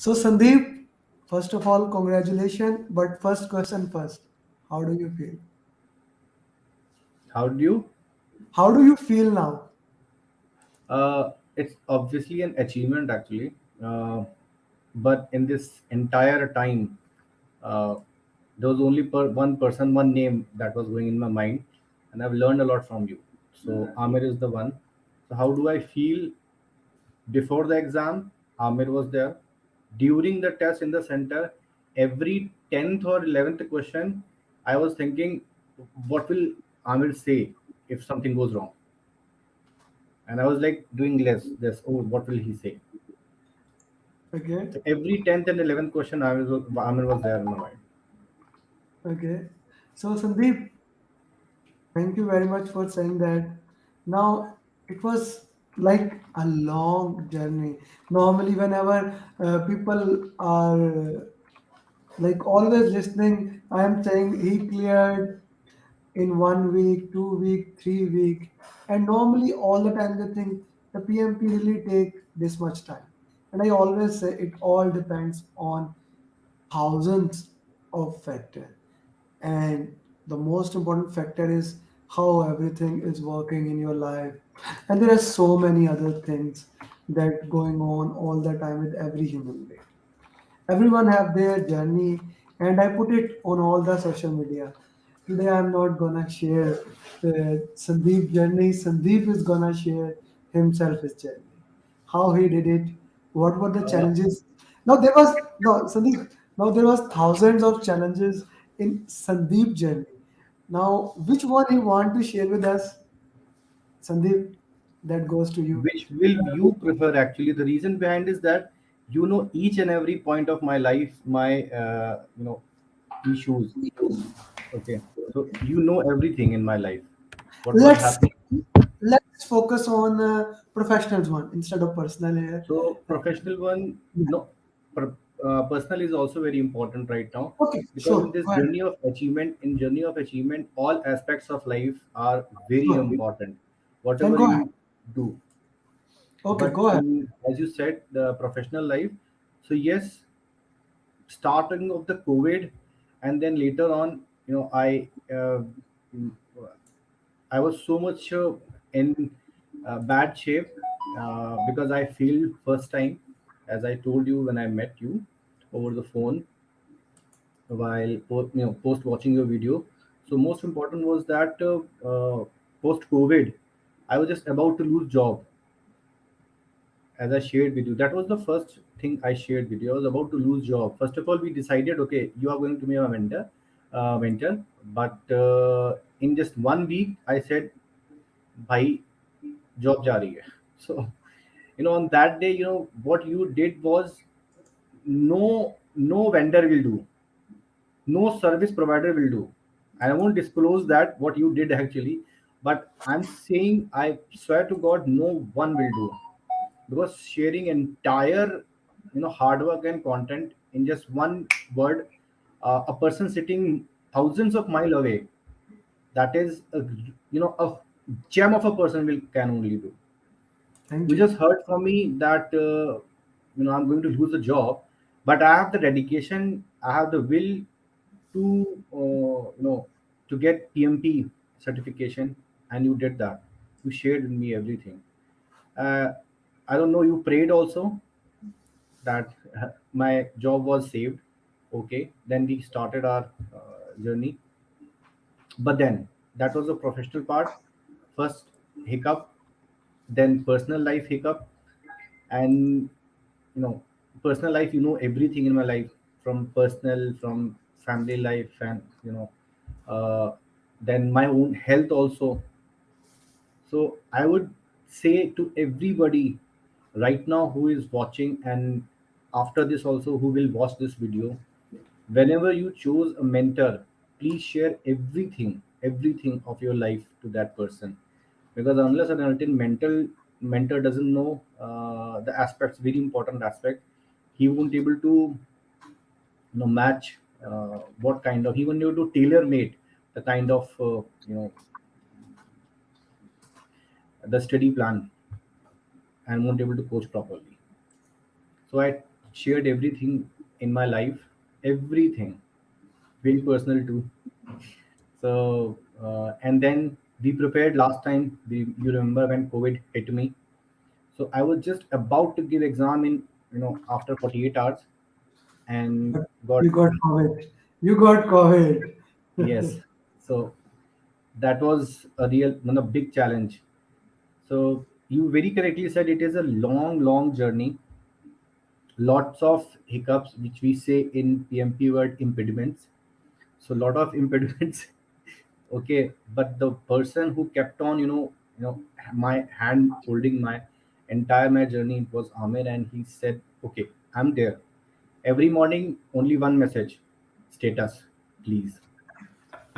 So, Sandeep, first of all, congratulations. But first question first, how do you feel? How do you? How do you feel now? It's obviously an achievement actually, but in this entire time, uh, there was only one person, one name that was going in my mind, and I've learned a lot from you. So Amir is the one. So how do I feel before the exam? Amir was there. During the test in the center, every 10th or 11th question, I was thinking, what will Amir say if something goes wrong? And I was like doing less. This, oh, what will he say? Okay, So every 10th and 11th question, Amir was there in my mind. okay. So, Sandeep, thank you very much for saying that. Now, it was like a long journey. Normally, whenever people are like always listening, I am saying he cleared in 1 week, 2 week, 3 week, and normally all the time they think the PMP really take this much time. And I always say it all depends on thousands of factors, and the most important factor is how everything is working in your life, and there are so many other things that going on all the time with every human being. Everyone have their journey, and I put it on all the social media. Today I'm not gonna share Sandeep journey. Sandeep is gonna share himself his journey, how he did it, what were the Uh, challenges. Now there was no Sandeep, now there was thousands of challenges in Sandeep journey. Now which one you want to share with us, Sandeep? That goes to you. which will you prefer? Actually, the reason behind is that you know each and every point of my life, my issues. Okay, so you know everything in my life. What was let's happening? let's focus on professionals one instead of personal here. So professional one, no, personal is also very important right now, Okay, because in sure, this go ahead. journey of achievement, all aspects of life are very Sure, important. then Whatever go ahead. you do, Okay, but go ahead. in, as you said, the professional life. So yes, starting of the COVID, and then later on, mm, I was so much in bad shape, because I failed first time, as I told you when I met you over the phone while post watching your video. So most important was that post COVID, I was just about to lose job, as I shared with you. That was the first thing I shared with you. I was about to lose job. First of all, we decided, okay, you are going to be a mentor. But in just 1 week, I said, "Bhai, job जा रही है." So, on that day, what you did was, no vendor will do, no service provider will do. I won't disclose that what you did actually, but I'm saying, I swear to God, no one will do, because sharing entire hard work and content in just one word, a person sitting thousands of mile away, that is a gem of a person will can only do. Thank You you. just heard from me that I'm going to lose a job, but I have the dedication, I have the will to to get PMP certification, and you did that. You shared with me everything. uh, I don't know, you prayed also that my job was saved. Okay, then we started our journey. But then that was the professional part. First hiccup, then personal life hiccup, and you know personal life, everything in my life, from personal, from family life, and uh, then my own health also. So I would say to everybody right now who is watching, and after this also who will watch this video, whenever you choose a mentor, please share everything of your life to that person, because unless and until mentor doesn't know the aspects, very important aspect, he won't able to match what kind of, he won't able to tailor made the kind of the study plan, and won't able to coach properly. So I shared everything in my life, everything, very personal too. So and then we prepared last time. You remember when COVID hit me? So I was just about to give exam in, after 48 hours, and But got, you got COVID. You got COVID. yes. So that was a real, big challenge. So you very correctly said it is a long, long journey. Lots of hiccups, which we say in PMP word, impediments. So lot of impediments. Okay, but the person who kept on, my hand holding my entire my journey, it was Amir, and he said, "Okay, I'm there." Every morning, only one message: status, please.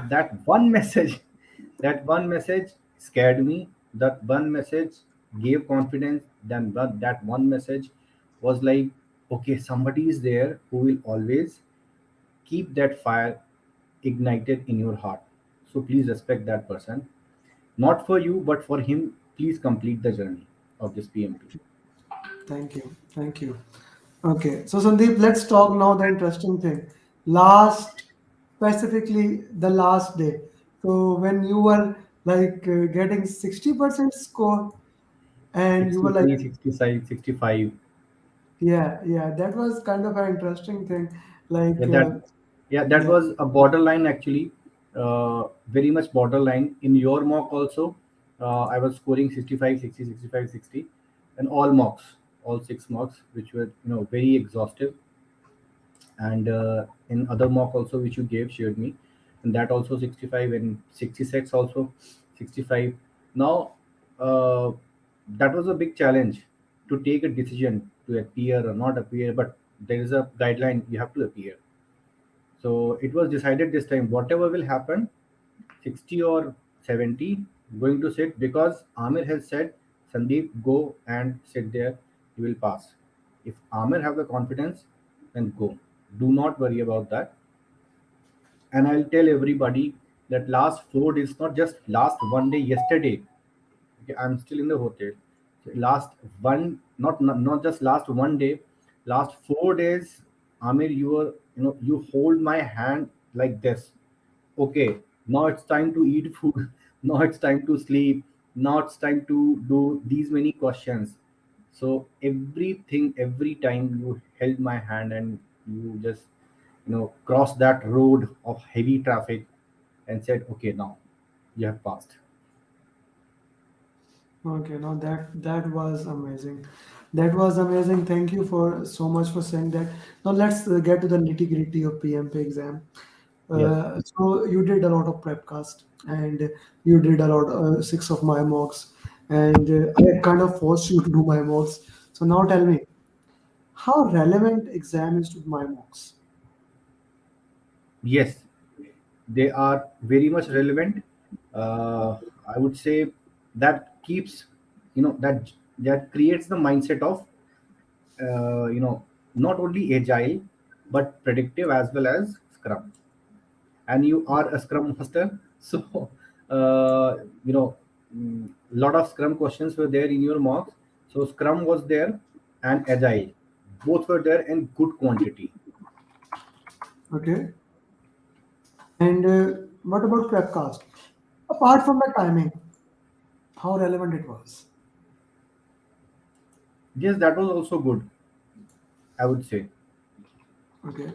That one message, that one message scared me. That one message gave confidence. Then that one message was like, okay, somebody is there who will always keep that fire ignited in your heart. So please respect that person. Not for you, but for him. Please complete the journey of this PMP. Thank you. Thank you. Okay. So Sandeep, let's talk now the interesting thing. Last, specifically the last day. So when you were like getting 60% score and you were like, 63, 65, 65. yeah, yeah, that was kind of an interesting thing. Yeah, Like, that yeah, was a borderline actually, very much borderline. In your mock also, I was scoring 65, 60, 65, 60, and all mocks, all six mocks, which were very exhaustive. And in other mock also which you gave shared me, and that also 65, and 66 also 65. Now that was a big challenge to take a decision to appear or not appear, but there is a guideline, you have to appear. So it was decided this time, whatever will happen, 60 or 70, going to sit, because Amir has said, Sandeep, go and sit there, you will pass. If Amir have the confidence, then go. Do not worry about that. And I'll tell everybody that last 4 days, not just last one day, yesterday. Okay, I'm still in the hotel. So last one, not just last one day, last 4 days, Amir, you hold my hand like this. Okay, now it's time to eat food. Now it's time to sleep. Now it's time to do these many questions. So everything, every time you held my hand and you just, crossed that road of heavy traffic and said, okay, now you have passed. okay, no, that was amazing. That was amazing. Thank you for so much for saying that. Now let's get to the nitty gritty of PMP exam. Yes. So you did a lot of prepcast and you did a lot, six of my mocks, and I kind of forced you to do my mocks. So now tell me, how relevant exam is to my mocks? Yes, they are very much relevant. I would say that keeps, that creates the mindset of, not only agile but predictive as well as Scrum. And you are a Scrum master, so you know, lot of Scrum questions were there in your mocks. So Scrum was there, and agile, both were there in good quantity. Okay, and what about prepcast? Apart from the timing, how relevant it was? Yes, that was also good, I would say. Okay.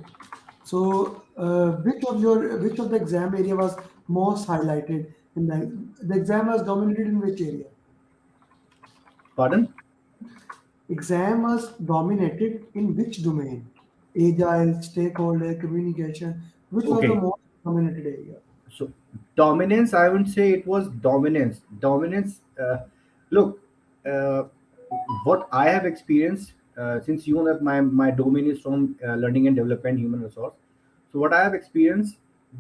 So, which of the exam area was most highlighted in the exam was dominated in which area? Pardon? Exam was dominated in which domain? Agile, stakeholder, communication. Which was the Okay. most dominated area? So dominance, I wouldn't say it was dominance. Dominance. Look, uh, what I have experienced, since you know that my domain is from learning and development, human resource. So what I have experienced,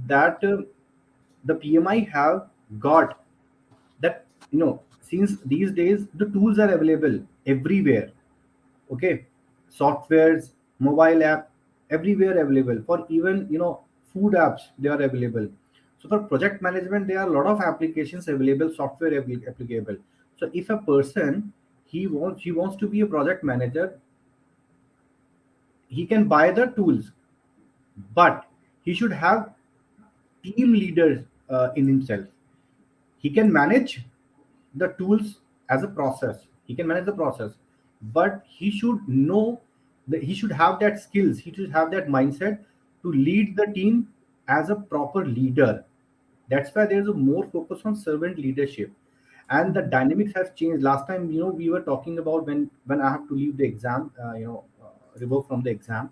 that the PMI have got that, since these days the tools are available everywhere. Okay, softwares, mobile app, everywhere available. For even, food apps, they are available. So for project management, there are a lot of applications available, software applicable. So if a person, he wants to be a project manager, he can buy the tools, but he should have team leaders in himself. He can manage the tools as a process. He can manage the process, but he should know that he should have that skills. He should have that mindset to lead the team as a proper leader. That's why there's a more focus on servant leadership, and the dynamics have changed. Last time, we were talking about when I have to leave the exam, revoke from the exam.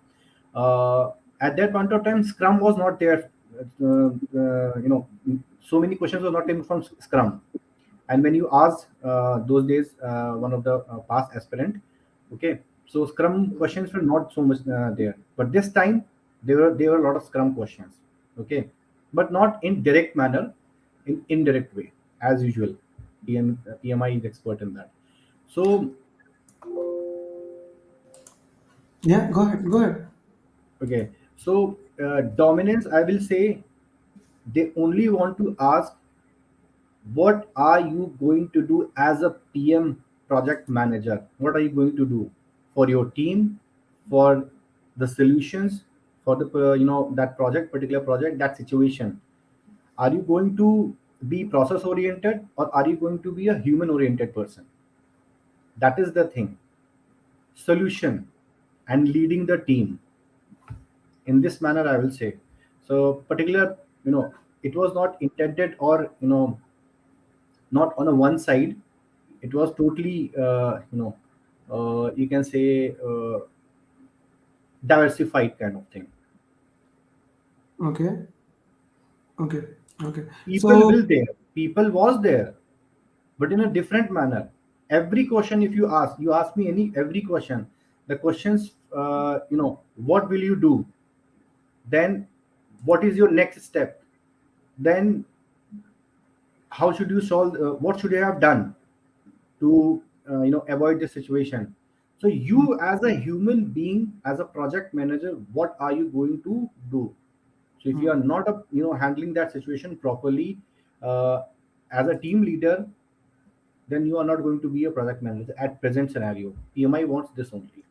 Uh, at that point of time, Scrum was not there. So many questions were not coming from Scrum. And when you asked those days, one of the past aspirant, okay, so Scrum questions were not so much there. But this time, there were a lot of Scrum questions, okay, but not in direct manner, in indirect way, as usual. PMI is expert in that. So, Yeah, go ahead, go ahead. okay, so dominance, I will say, they only want to ask, what are you going to do as a PM project manager? What are you going to do for your team, for the solutions, for the that project, particular project, that situation? Are you going to be process oriented, or are you going to be a human oriented person? That is the thing. Solution and leading the team in this manner, I will say. So particular, it was not intended, or not on a one side. It was totally, you can say, diversified kind of thing. Okay, okay, okay. People So, will there, people was there, but in a different manner. Every question, if you ask me every question, the questions, what will you do, then what is your next step, then how should you solve, what should you have done to avoid the situation. So you, as a human being, as a project manager, what are you going to do? So if you are hmm, not handling that situation properly, uh, as a team leader, then you are not going to be a project manager at present scenario. PMI wants this only.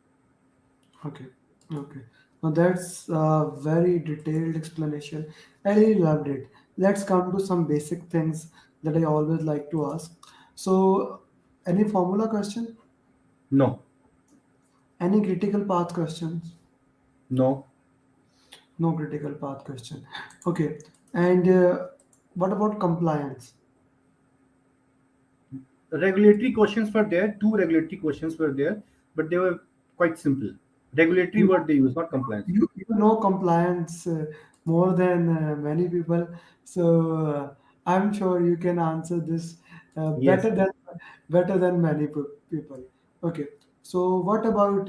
okay, okay. Now that's a very detailed explanation. I really loved it. Let's come to some basic things that I always like to ask. So, any formula question? No. Any critical path questions? No. No critical path question. Okay. And what about compliance? Regulatory questions were there, two regulatory questions were there, but they were quite simple. Regulatory You word they use, not compliance. you know compliance more than many people, so I'm sure you can answer this Yes. better than many people. Okay, so what about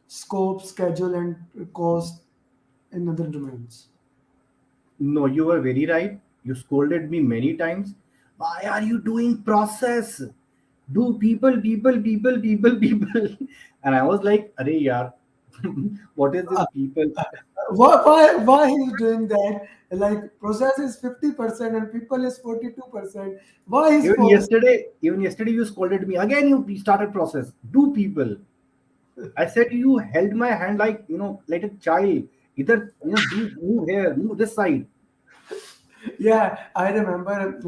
scope, schedule, and cost in other domains? No, you were very right. You scolded me many times. Why are you doing process? Do people. And I was like, Arey yaar, what is this people? Why he's doing that? Like process is 50% and people is 42%. Why he's focusing? Even yesterday you scolded me. Again you started process. Do people. I said you held my hand like, like a child. Either, do move here, move this side. Yeah, I remember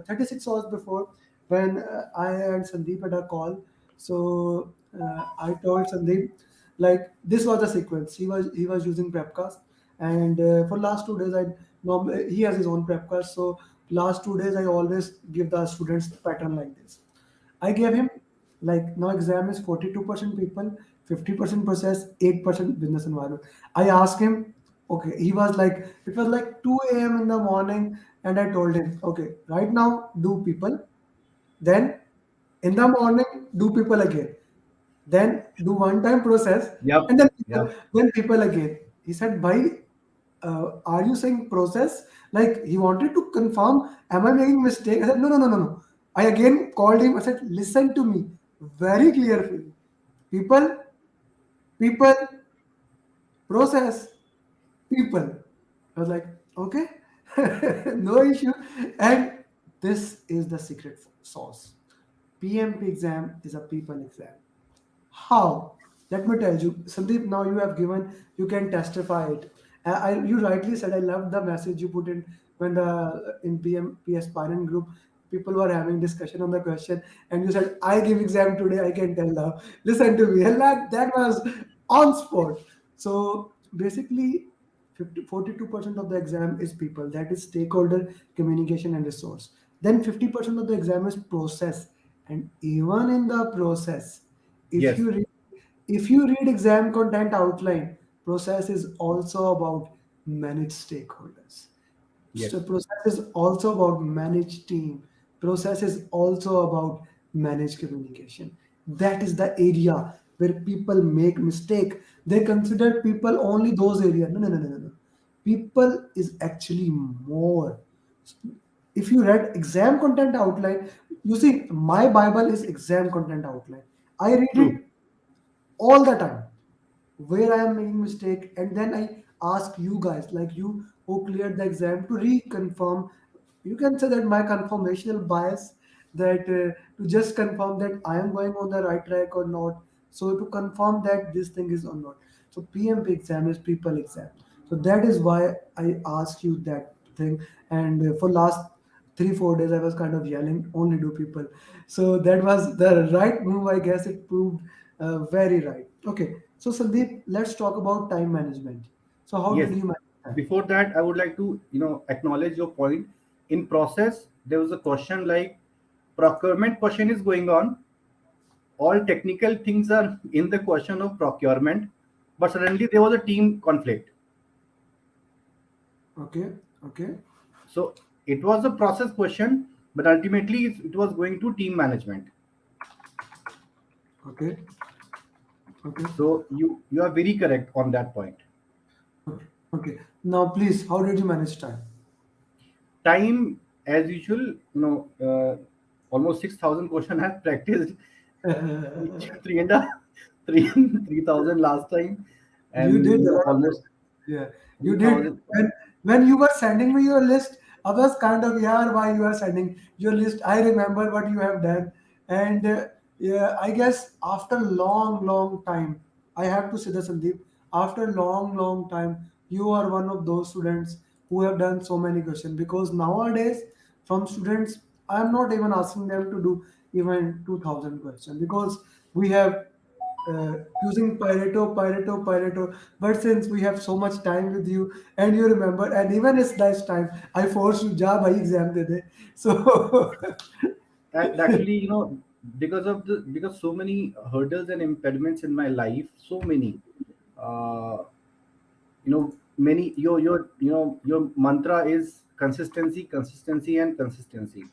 36 hours before when I and Sandeep had a call. So I told Sandeep like this was the sequence. He was using Prepcast, and for last 2 days I normally he has his own Prepcast. So last 2 days I always give the students pattern like this. I gave him like now exam is 42% people, 50% process, 8% business environment. I asked him, okay, he was like, it was like 2 a.m. in the morning, and I told him, okay, right now do people, then in the morning do people again, then do one time process, Yep. and Yep. then people again. He said, "Bhai, are you saying process?" Like he wanted to confirm, am I making mistake? I said, no, no, no, no, no. I again called him. I said, listen to me very clearly. People, people, process, people. I was like, okay, no issue. And this is the secret sauce. PMP exam is a people exam. How? Let me tell you, Sandeep, now you have given, you can testify it. You rightly said, I loved the message you put in when the in PMP aspirant group, people were having discussion on the question, and you said, I give exam today, I can tell now. Listen to me. And that was on spot. So basically, 42% of the exam is people, that is stakeholder, communication, and resource. Then 50% of the exam is process. And even in the process, if Yes, you read if you read exam content outline, process is also about manage stakeholders. So yes, process is also about manage team. Process is also about manage communication. That is the area where people make mistake. They consider people only those areas. No, no, no, no, no, no. People is actually more. If you read exam content outline, you see my Bible is exam content outline. I read true. it all the time where I am making mistake, and then I ask you guys, like you who cleared the exam, to reconfirm. You can say that my conformational bias, that to just confirm that I am going on the right track or not. So to confirm that this thing is or not. So PMP exam is people exam. So that is why I ask you that thing. And for last 3 4 days I was kind of yelling only do people. So that was the right move. I guess it proved very right. Okay. So Sandeep, let's talk about time management. So how Yes. did you manage time? Before that, I would like to, acknowledge your point. In process, there was a question like procurement question is going on. All technical things are in the question of procurement, but suddenly there was a team conflict. Okay. Okay. So it was a process question, but ultimately it was going to team management. Okay. Okay. So you are very correct on that point. Okay. Okay. Now please, how did you manage time? Time, as usual, almost 6,000 question I have practiced. Three and a three 3,000 last time, You and did a lot of almost questions. Yeah, you did. 3,000. When you were sending me your list, I was kind of, yeah, why you are sending your list. I remember what you have done, and yeah, I guess after long time, I have to say this, Sandeep. After long time, you are one of those students who have done so many questions, because nowadays from students, I am not even asking them to do even 2,000 questions, because we have using Pareto. But since we have so much time with you, and you remember, and even it's last time, I forced you, ja bhai exam de de. So And actually, because so many hurdles and impediments in my life, so many, uh, many your mantra is consistency, and consistency.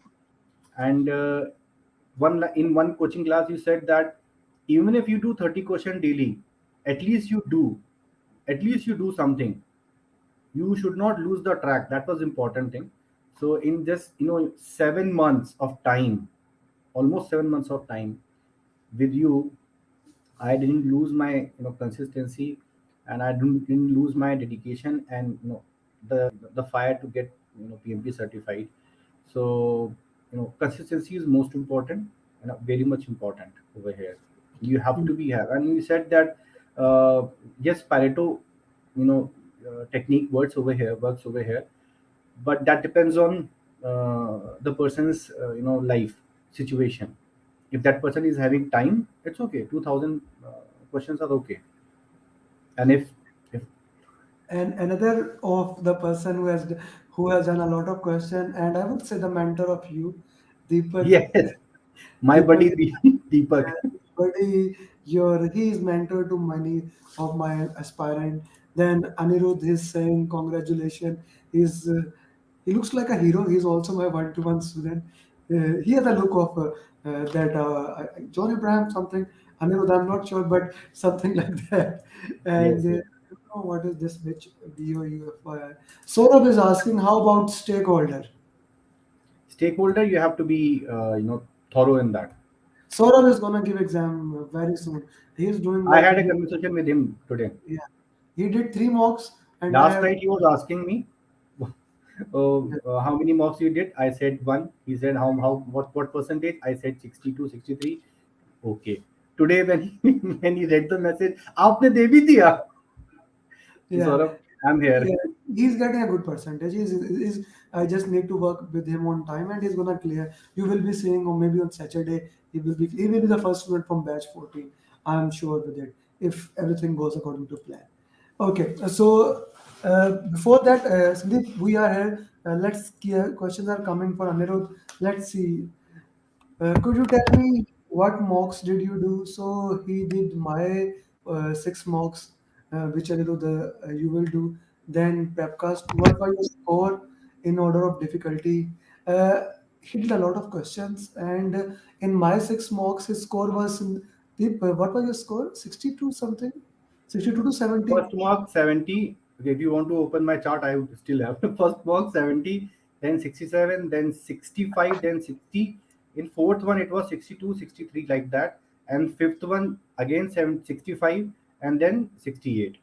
And in one coaching class, you said that even if you do 30 question daily, at least you do, at least you do something. You should not lose the track. That was important thing. So in just 7 months of time, almost 7 months of time with you, I didn't lose my consistency, and I didn't lose my dedication, and the fire to get PMP certified. So consistency is most important, and very much important over here. You have to be have, and you said that yes, Pareto, technique works over here, but that depends on the person's life situation. If that person is having time, it's okay. 2,000 questions are okay. And if and another of the person who has done a lot of question, and I would say the mentor of you, Deepak. yes, my Deepak, buddy Deepak. but he is mentor to many of my aspirant. Then Anirudh is saying congratulations. He looks like a hero. He's also my one-to-one student. He has a look of that John Abraham something. Anirudh, I'm not sure, but something like that. And Yes, yes. I don't know what is this, which BOUFI. Saurabh is asking, how about stakeholder? Stakeholder, you have to be thorough in that. Saurabh is gonna give exam very soon. He's doing I like had a conversation with him today. yeah. He did three mocks, and I Last have night he was asking me, how many mocks you did. I said one. He said how what percentage. I said 62, 63. Okay. today when he, when he read the message, आपने दे भी दिया. So Yeah. Saurabh, I'm here. Yeah, he's getting a good percentage. I just need to work with him on time, and he's gonna clear. You will be seeing, or maybe on Saturday, he will be the first student from batch 14. I'm sure with it if everything goes according to plan. Okay, so before that, Sandeep, we are here. Let's questions are coming for Anirudh. Let's see. Could you tell me what mocks did you do? So he did my six mocks, which you will do. Then Pepcast, what was your score in order of difficulty? Uh, he did a lot of questions, and in my six mocks, his score was. Deep, what was your score? 62 something? 62 to 70? First mark 70. Okay, if you want to open my chart, I would still have first mark 70, then 67, then 65, then 60. In fourth one, it was 62, 63, like that. And fifth one, again 65, and then 68.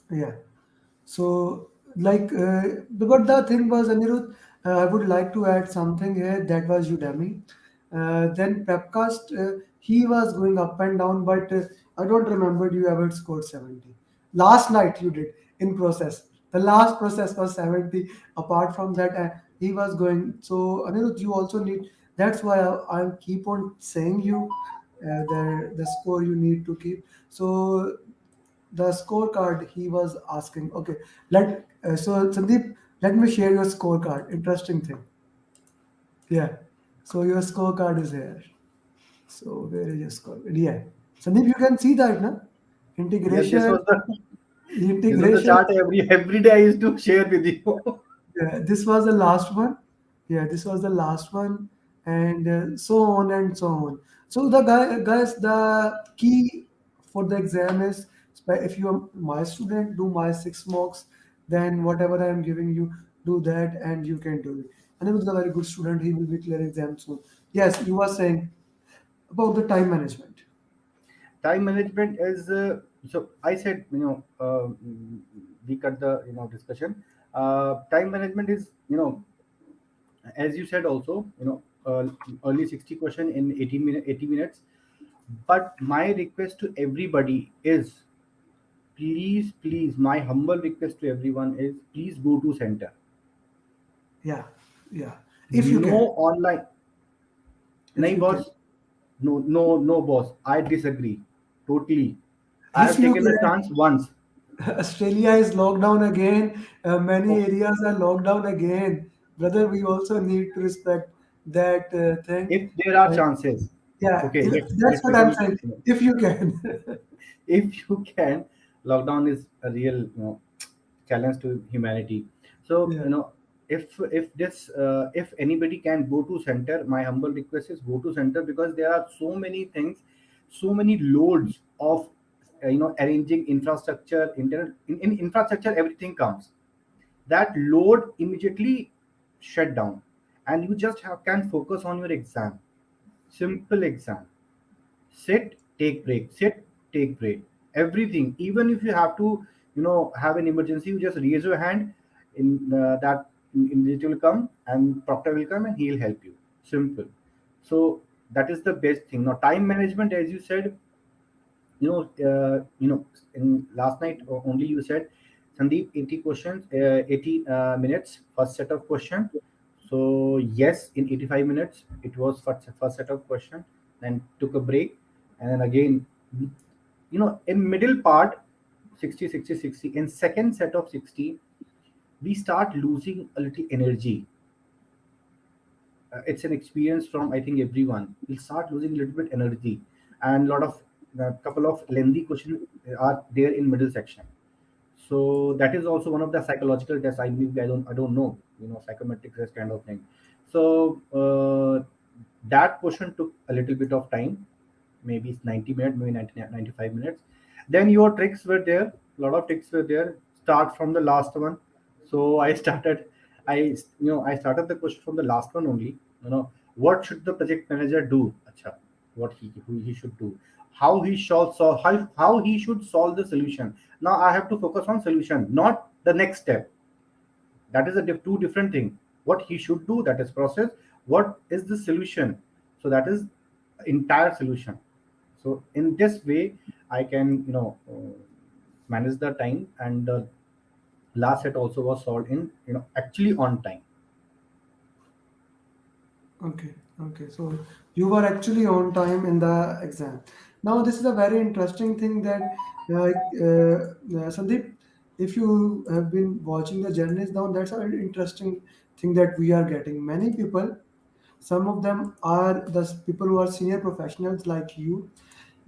Yeah. So, but the thing was, Anirudh, I would like to add something here. That was Udemy. Then Pepcast, he was going up and down, but I don't remember you ever scored 70. Last night you did in process. The last process was 70. Apart from that, he was going. So, Anirudh, you also need. That's why I keep on saying you the score you need to keep. So the scorecard he was asking. Okay, so Sandeep, let me share your scorecard. Interesting thing. Yeah. So your scorecard is here. So where is your scorecard? Yeah. Sandeep, you can see that, na? Yes, this Integration, was the this was the integration. chart every day I used to share with you. Yeah, this was the last one. Yeah, this was the last one, and so on and so on. So guys, the key for the exam is if you are my student, do my six mocks, then whatever I am giving you, do that, and you can do it. And he was a very good student. He will be clearing exam soon. Yes, you were saying about the time management. Time management is so I said, we cut the discussion. Time management is, as you said also, early 60 question in 80 minutes. But my request to everybody is, please, my humble request to everyone is, please go to center. Yeah, yeah. If you No can, online. if Nahi you can, boss. No boss, I disagree totally. I if have you taken a can. chance once. Australia is locked down again. Many areas are locked down again. Brother, we also need to respect that thing. If there are Uh, chances, yeah, okay, that's let what I'm me, saying. If you can. if you can. Lockdown is a real, challenge to humanity. So, Yeah, if anybody can go to center, my humble request is go to center, because there are so many things, so many loads of arranging infrastructure, internet in infrastructure, everything comes. That load immediately shut down, and you just can focus on your exam. Simple exam. Sit, take break, sit, take break, everything. Even if you have to have an emergency, you just raise your hand. In that individual will come, and proctor will come, and he'll help you. Simple. So that is the best thing. Now, time management, as you said, in last night only you said, Sandeep, 80 questions, 80 minutes, first set of question. So yes, in 85 minutes, it was first set of question, then took a break, and then again, in middle part, 60, 60, 60. In second set of 60, we start losing a little energy. It's an experience from, I think, everyone. We'll start losing a little bit energy, and lot of couple of lengthy questions are there in middle section. So that is also one of the psychological tests. I don't know, psychometric test kind of thing. So that portion took a little bit of time, maybe it's 90 minutes, maybe 90, 95 minutes. Then your tricks were there, a lot of tricks were there. Start from the last one. So I started the question from the last one only. What should the project manager do? Acha, what who he should do, how he shall solve, how he should solve the solution. Now I have to focus on solution, not the next step. That is a two different thing. What he should do, that is process. What is the solution? So that is entire solution. So in this way, I can manage the time, and the last set also was solved in actually on time. Okay, okay. So you were actually on time in the exam. Now, this is a very interesting thing that, Sandeep, if you have been watching the journeys now, that's an interesting thing that we are getting. Many people, some of them are the people who are senior professionals like you,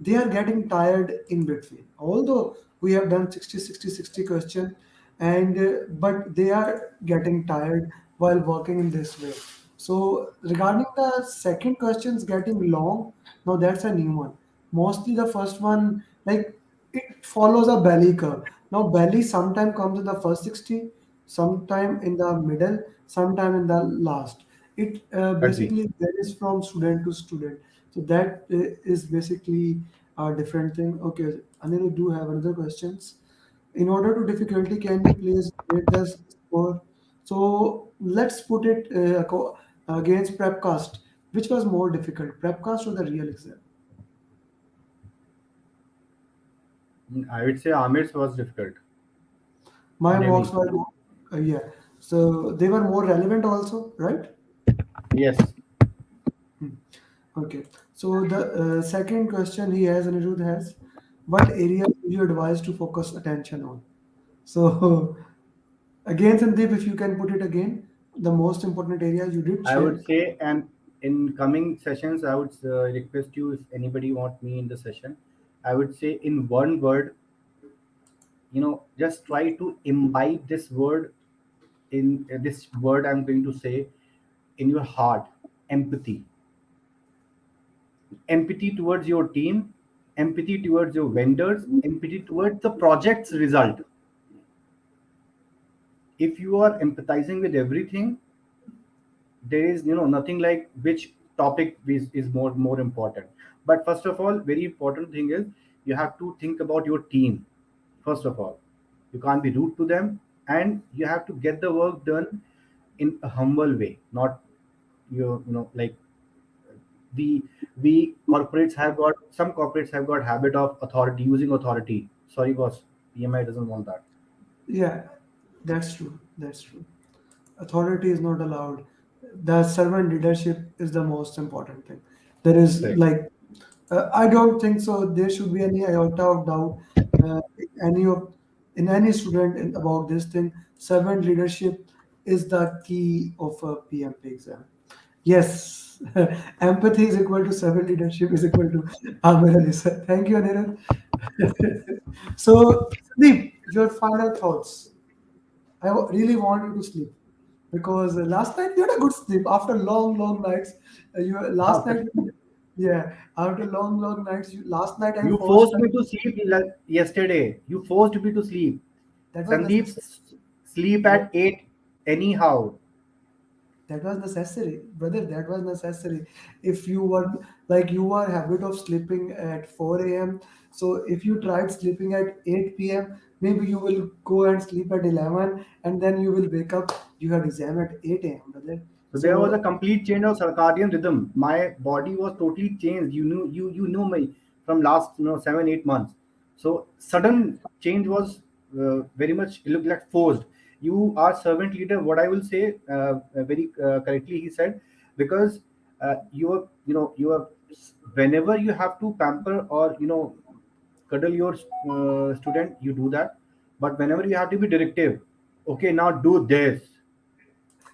they are getting tired in between. Although we have done 60, 60, 60 question, and but they are getting tired while working in this way. So regarding the second questions getting long, now that's a new one. Mostly the first one, like it follows a belly curve. Now belly sometime comes in the first 60, sometime in the middle, sometime in the last. It Agree. basically varies from student to student. So that is basically a different thing. Okay, Anil, do have another questions. In order to difficulty, can you please rate the score? So let's put it against Prepcast. Which was more difficult, Prepcast or the real exam? I would say Amir's was difficult My on mocks every. were, yeah. So they were more relevant also, right? Yes, Hmm. Okay. So the second question he has, Anirudh has, what area do you advise to focus attention on? So again, Sandeep, if you can put it again, the most important area you did I would share. say, and in coming sessions, I would request you, if anybody want me in the session, I would say in one word, just try to imbibe this word in this word I'm going to say in your heart: empathy. Empathy towards your team, empathy towards your vendors, empathy towards the project's result. If you are empathizing with everything, there is nothing like which topic is more important. But first of all, very important thing is you have to think about your team. First of all, you can't be rude to them, and you have to get the work done in a humble way, not like we we corporates have got some corporates have got habit of authority, using authority. Sorry boss, PMI doesn't want that. Yeah, that's true. That's true. Authority is not allowed. The servant leadership is the most important thing. There is Correct. like, I don't think so. There should be any iota of doubt in any student about this thing. Servant leadership is the key of a PMP exam. Yes, empathy is equal to servant leadership is equal to Amir Ali sir. Thank you, Anirudh. So, Sandeep, your final thoughts. Really want you to sleep because last night you had a good sleep after long, long nights. You last After night, yeah, after long, long nights. Last night I you forced. forced me to sleep yesterday. You forced me to sleep. That was Sandeep necessary. sleep at 8 anyhow. That was necessary, brother. That was necessary. If you were like you were habit of sleeping at 4 a.m. So if you tried sleeping at 8 p.m., maybe you will go and sleep at 11, and then you will wake up. You had exam at 8 a.m., brother. So there was a So complete change of circadian rhythm. My body was totally changed. You know me from last 7 8 months. So sudden change was very much, it looked like forced. You are servant leader. What I will say very correctly, he said, because you are, whenever you have to pamper or cuddle your student, you do that. But whenever you have to be directive, okay, now do this.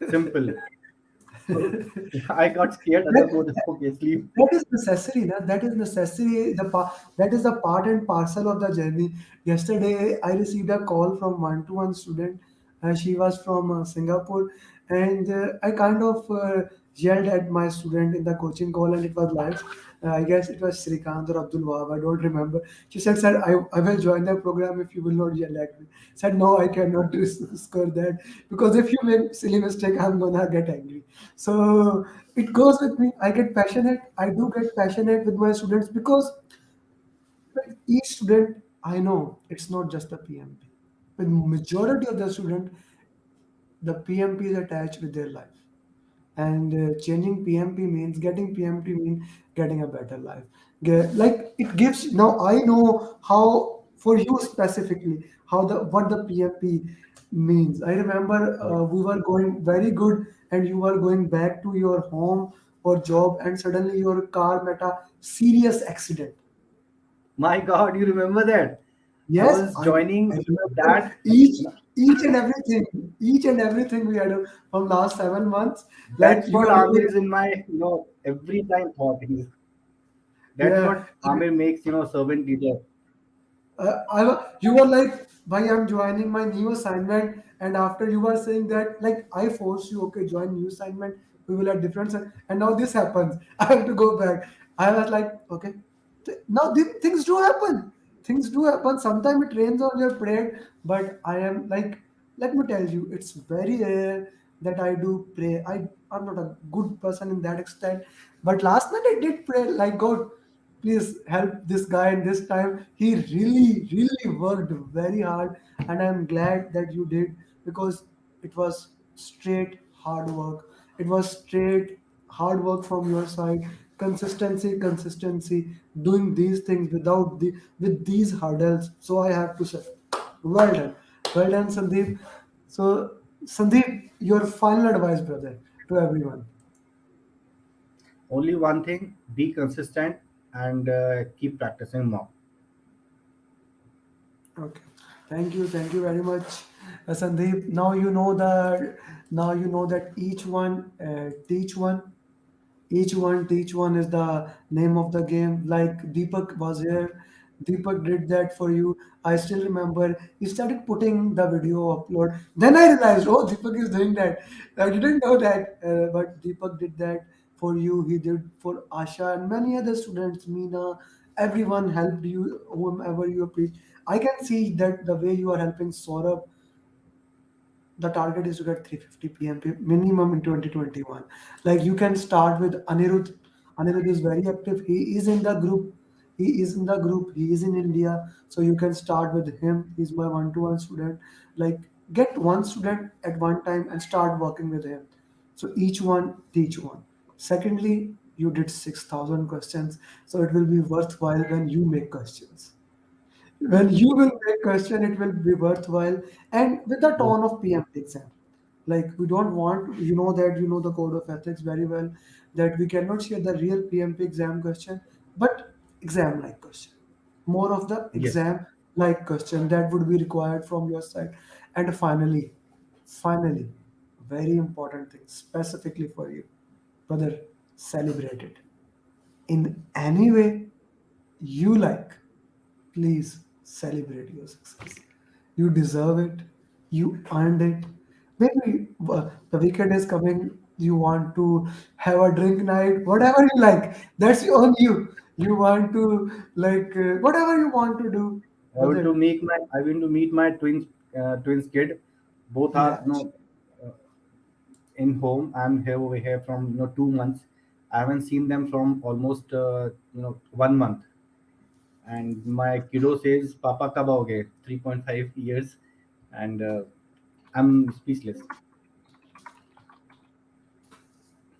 Simple. So I got scared. Others were like, okay, sleep. that is necessary, na? That is necessary. That is the part and parcel of the journey. Yesterday, I received a call from one-to-one student. She was from Singapore, and I kind of yelled at my student in the coaching call, and it was live. I guess it was Srikant or Abdul Wahab. I don't remember. She said, "Sir, I will join the program if you will not yell at me." Said, "No, I cannot score that because if you make silly mistake, I'm gonna get angry." So it goes with me. I get passionate. I do get passionate with my students because with each student, I know it's not just the PMP. With majority of the student, the PMP is attached with their life. And changing PMP means getting PMP means getting a better life. Like it gives, now I know how for you specifically how the what the PMP means. I remember Yes. we were going very good and you were going back to your home or job and suddenly your car met a serious accident. My God, you remember that? I Yes, was I joining remember that. each and everything we had from last 7 months. Like That's you what are Amir looking, is in my, every time thought. That's yeah. what Amir makes, servant leader. You were like, "Bhai, I'm joining my new assignment," and after you were saying that, like, I force you, okay, join new assignment. We will have different, and now this happens. I have to go back. I was like, okay, now things do happen. Things do happen. Sometimes it rains on your parade, but I am like, let me tell you, it's very rare that I do pray. I'm not a good person in that extent, but last night I did pray, like, God, please help this guy in this time. He really worked very hard, and I'm glad that you did, because it was straight hard work. It was straight hard work from your side. Consistency, doing these things without with these hurdles. So I have to say, well done, well done, Sandeep. So, Sandeep, your final advice, brother, to everyone. Only one thing: be consistent and keep practicing more. Okay. Thank you very much, Sandeep. Now you know that each one is the name of the game. Like Deepak was here, Deepak did that for you. I still remember he started putting the video upload. Then I realized, oh, Deepak is doing that. I didn't know that, but Deepak did that for you. He did for Asha and many other students. Meena, everyone helped you. Whomever you appreciate, I can see that the way you are helping Saurabh. The target is to get 350 PMP minimum in 2021. Like you can start with Anirudh. Anirudh is very active. He is in the group. He is in the group. He is in India. So you can start with him. He's my one-to-one student. Like get one student at one time and start working with him. So each one teach one. Secondly, you did 6,000 questions. So it will be worthwhile when you make questions. When you will make question, it will be worthwhile and with the Yes. tone of PMP exam. Like we don't want, you know that you know the code of ethics very well, that we cannot share the real PMP exam question, but exam like question. More of the Yes. exam like question that would be required from your side. And finally, very important thing specifically for you, brother, celebrate it in any way you like. Please celebrate your success. You deserve it. You earned it. Maybe the weekend is coming. You want to have a drink night, whatever you like. That's on you. You want to like whatever you want to do, brother. I want to meet my twins kid. Both are, Yeah. uh, in home. I'm here over here from 2 months. I haven't seen them from almost 1 month. And my kiddo says, "Papa kab आओगे?" 3.5 years, and I'm speechless.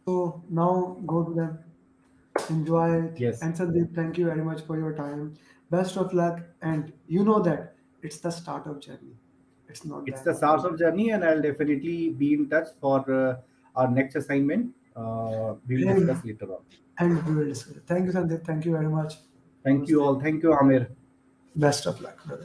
So now go to them, enjoy it, Yes, and Sandeep, thank you very much for your time. Best of luck, and you know that it's the start of journey. It's not the it's end the of the start of journey. journey, and I'll definitely be in touch for our next assignment. We'll And discuss later on. we will discuss it. Thank you, Sandeep. Thank you very much. Thank you Namaste. all. Thank you, Amir. Best of luck, brother.